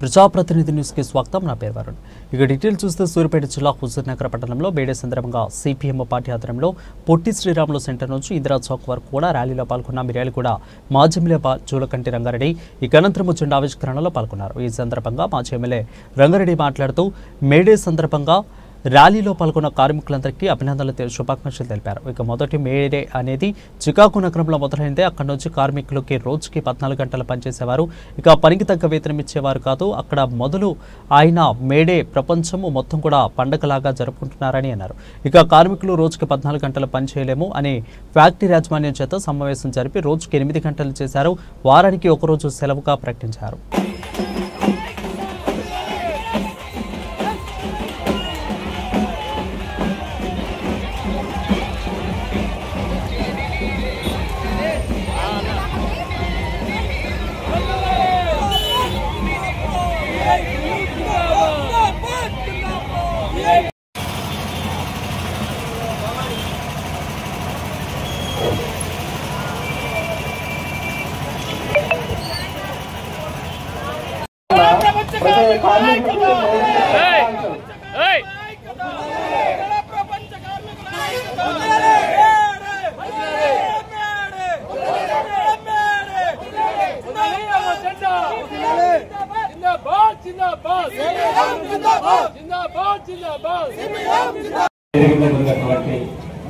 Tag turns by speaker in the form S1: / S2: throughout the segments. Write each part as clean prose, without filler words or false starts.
S1: ప్రజాప్రతినిధి న్యూస్ కి స్వాగతం. నా పేరు వరుణ్. ఇక డీటెయిల్ చూస్తే సూర్యాపేట జిల్లా హుజూర్నగర్ పట్టణంలో మేడే సందర్భంగా సిపిఎం పార్టీ ఆధ్వర్యంలో పొట్టి శ్రీరాములు సెంటర్ నుంచి ఇందిరా చౌక్ వరకు కూడా ర్యాలీలో పాల్గొన్న మిర్యాలగూడ మాజీ ఎమ్మెల్యే జూలకంటి రంగారెడ్డి ఇక అనంతరం జెండా ఆవిష్కరణలో పాల్గొన్నారు. ఈ సందర్భంగా మాజీ ఎమ్మెల్యే రంగారెడ్డి మాట్లాడుతూ మేడే సందర్భంగా ర్యాలీలో పాల్గొన్న కార్మికులందరికీ అభినందనలు శుభాకాంక్షలు తెలిపారు. ఇక మొదటి మేడే అనేది చికాగో నగరంలో మొదలైందే. అక్కడి నుంచి కార్మికులకి రోజుకి 14 గంటలు పనిచేసేవారు. ఇక పనికి తగ్గ వేతనం ఇచ్చేవారు కాదు. అక్కడ మొదలు ఆయన మేడే ప్రపంచము మొత్తం కూడా పండగలాగా జరుపుకుంటున్నారని అన్నారు. ఇక కార్మికులు రోజుకి 14 గంటలు పని చేయలేము అని ఫ్యాక్టరీ యాజమాన్యం చేత సమావేశం జరిపి రోజుకి 8 గంటలు చేశారు. వారానికి ఒకరోజు సెలవుగా ప్రకటించారు.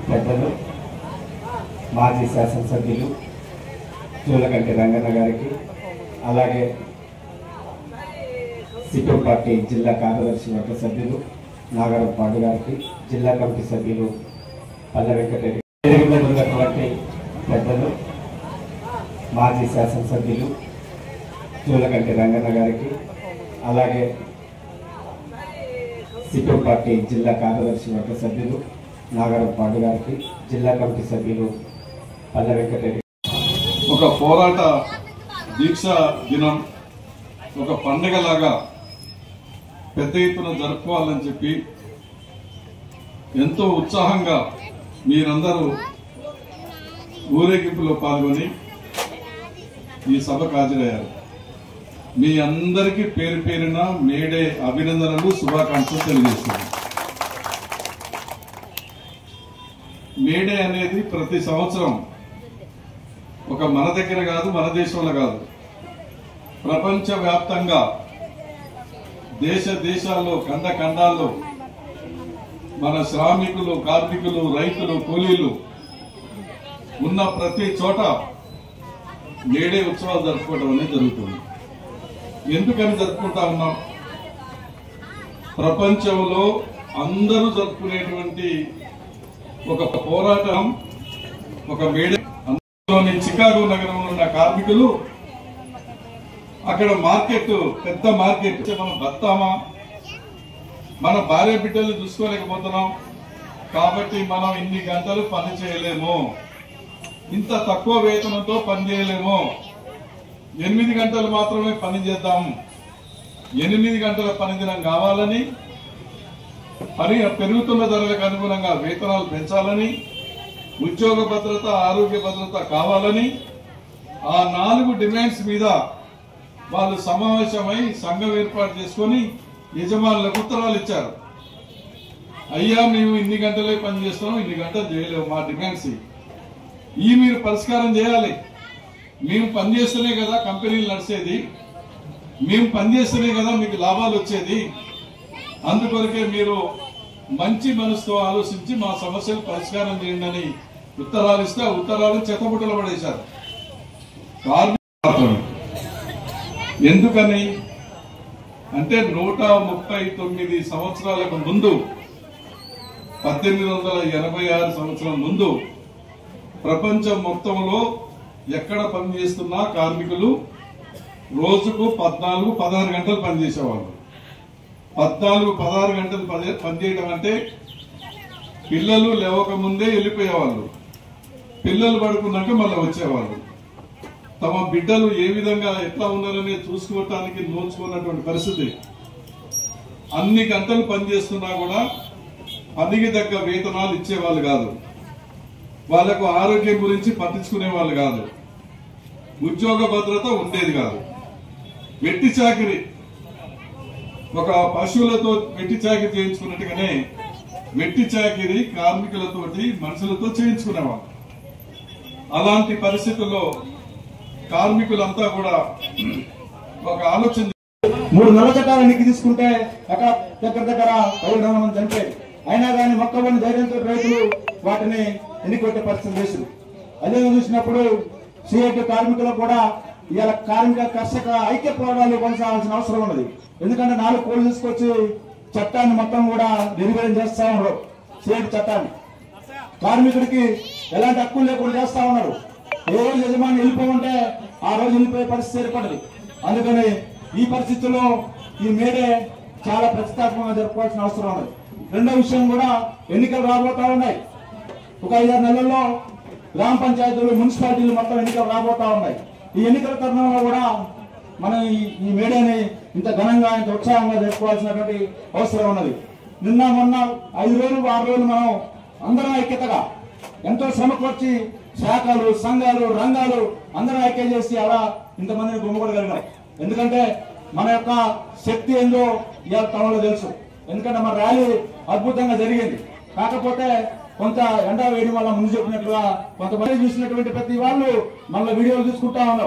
S2: పెద్దలు మాజీ శాసనసభ్యులు జూలకంటి రంగన్న గారికి, అలాగే సిపిఎం పార్టీ జిల్లా కార్యదర్శి వర్గ సభ్యులు నాగరం పాండు గారికి, జిల్లా కమిటీ సభ్యులు పల్ల వెంకటరెడ్డి, ఉన్నటువంటి పెద్దలు మాజీ శాసనసభ్యులు జూలకంటి రంగన్న గారికి, అలాగే సిపిఎం పార్టీ జిల్లా కార్యదర్శి వర్గ సభ్యులు నాగరం పాండు గారికి, జిల్లా కమిటీ సభ్యులు పల్ల వెంకటరెడ్డి.
S3: ఒక పోరాట దీక్ష దినం, ఒక పండుగలాగా పెద్ద ఎత్తున జరుపుకోవాలని చెప్పి ఎంతో ఉత్సాహంగా మీరందరూ ఊరేగింపులో పాల్గొని ఈ సభకు హాజరయ్యారు. మీ అందరికీ పేరు పేరున మేడే అభినందనలు, శుభాకాంక్షలు తెలియజేస్తున్నాను. మేడే అనేది ప్రతి సంవత్సరం ఒక మన దగ్గర కాదు, మన దేశంలో కాదు, ప్రపంచ వ్యాప్తంగా దేశ దేశాల్లో, ఖండాల్లో మన శ్రామికులు, కార్మికులు, రైతులు, కూలీలు ఉన్న ప్రతి చోట మేడే ఉత్సవాలు జరుపుకోవడం అనేది జరుగుతుంది. ఎందుకని జరుపుకుంటా ఉన్నాం? ప్రపంచంలో అందరూ జరుపుకునేటువంటి ఒక పోరాటం, ఒక మేడే. అందులోని చికాగో నగరంలో ఉన్న కార్మికులు అక్కడ మార్కెట్, పెద్ద మార్కెట్, మనం బతామా, మన భార్య బిడ్డలు చూసుకోలేకపోతున్నాం కాబట్టి మనం ఇన్ని గంటలు పని చేయలేము, ఇంత తక్కువ వేతనంతో పని చేయలేము, 8 గంటలు మాత్రమే పని చేద్దాము, 8 గంటల పని దినం కావాలని, పెరుగుతున్న ధరలకు అనుగుణంగా వేతనాలు పెంచాలని, ఉద్యోగ భద్రత, ఆరోగ్య భద్రత కావాలని, ఆ 4 డిమాండ్స్ మీద వాళ్ళు సమావేశమై సంఘం ఏర్పాటు చేసుకుని యజమానులకు ఉత్తరాలు ఇచ్చారు. అయ్యా, మేము ఇన్ని గంటలే పని చేస్తున్నాం, ఇన్ని గంటలు చేయలేము, మా డిమాండ్స్ ఈ మీరు పరిష్కారం చేయాలి. మేము పనిచేస్తేనే కదా కంపెనీలు నడిచేది, మేము పనిచేస్తేనే కదా మీకు లాభాలు వచ్చేది. అందుకొరకే మీరు మంచి మనసుతో ఆలోచించి మా సమస్యలు పరిష్కారం చేయండి అని ఉత్తరాలు ఇస్తే ఆ ఉత్తరాలు చెత్తబుట్టలు పడేశారు. ఎందుకని అంటే 139 సంవత్సరాలకు ముందు, 1886 సంవత్సరం ముందు ప్రపంచం మొత్తంలో ఎక్కడ పనిచేస్తున్నా కార్మికులు రోజుకు 14-16 గంటలు పనిచేసేవాళ్ళు. 14-16 గంటలు పనిచేయడం అంటే పిల్లలు లేవక ముందే వెళ్ళిపోయేవాళ్ళు, పిల్లలు పడుకున్నాక మళ్ళీ వచ్చేవాళ్ళు. తమ బిడ్డలు ఏ విధంగా ఎట్లా ఉన్నారని చూసుకోవటానికి నోచుకున్నటువంటి పరిస్థితి. అన్ని గంటలు పనిచేస్తున్నా కూడా పనికి తగ్గ వేతనాలు ఇచ్చేవాళ్ళు కాదు, వాళ్లకు ఆరోగ్యం గురించి పట్టించుకునే వాళ్ళు కాదు, ఉద్యోగ భద్రత ఉండేది కాదు. వెట్టి చాకిరి ఒక పశువులతో వెట్టి చాకిరి చేయించుకున్నట్టుగానే వెట్టి చాకిరి కార్మికులతోటి మనుషులతో చేయించుకునేవాళ్ళు. అలాంటి పరిస్థితుల్లో కార్మికులంతా కూడా ఒక ఆలోచన
S4: 3 నల్ల చట్టాలు ఎన్నిక తీసుకుంటే అక్కడ దగ్గర 15 మంది చనిపోయారు. అయినా కానీ మొక్కబడిన ధైర్యంతో రైతులు వాటిని ఎన్నికొట్టే పరిస్థితి చేసింది. అదే చూసినప్పుడు సిఐటి కార్మికులు కూడా ఇవాళ కార్మిక కర్షక ఐక్య పోరాటాలు కొనసాగాల్సిన అవసరం ఉన్నది. ఎందుకంటే 4 కోళ్లు తీసుకొచ్చి చట్టాన్ని మొత్తం కూడా నిర్వీర్యం చేస్తా ఉన్నారు. సిఐటి చట్టాన్ని కార్మికుడికి ఎలాంటి హక్కులు లేకుండా చేస్తా ఉన్నారు. ఏ రోజు యజమాని వెళ్ళిపోమంటే ఆ రోజు వెళ్ళిపోయే పరిస్థితి ఏర్పడింది. అందుకని ఈ పరిస్థితుల్లో ఈ మేడే చాలా ప్రతిష్టాత్మకంగా జరుపుకోవాల్సిన అవసరం ఉన్నది. రెండో విషయం కూడా ఎన్నికలు రాబోతా ఉన్నాయి. ఒక 5-6 నెలల్లో గ్రామ పంచాయతీలు మున్సిపాలిటీలు మొత్తం ఎన్నికలు రాబోతా ఉన్నాయి. ఈ ఎన్నికల తరుణంలో కూడా మనం ఈ మేడేని ఇంత ఘనంగా ఇంత ఉత్సాహంగా జరుపుకోవాల్సినటువంటి అవసరం ఉన్నది. నిన్న మొన్న 5 రోజులు 6 రోజులు మనం అందరం ఐక్యతగా ఎంతో శ్రమకు వచ్చి శాఖలు సంఘాలు రంగాలు అందరూ ఐక్య చేసి అలా ఇంతమందిని గుమ్మగొడగలిగాం. ఎందుకంటే మన యొక్క శక్తి ఏందో ఇవాళ తమలో తెలుసు. ఎందుకంటే మన ర్యాలీ అద్భుతంగా జరిగింది. కాకపోతే కొంత ఎండా వేయడం వల్ల ముందు చెప్పినట్లుగా కొంతమంది చూసినటువంటి ప్రతి వాళ్ళు మళ్ళీ వీడియోలు తీసుకుంటా ఉన్నారు.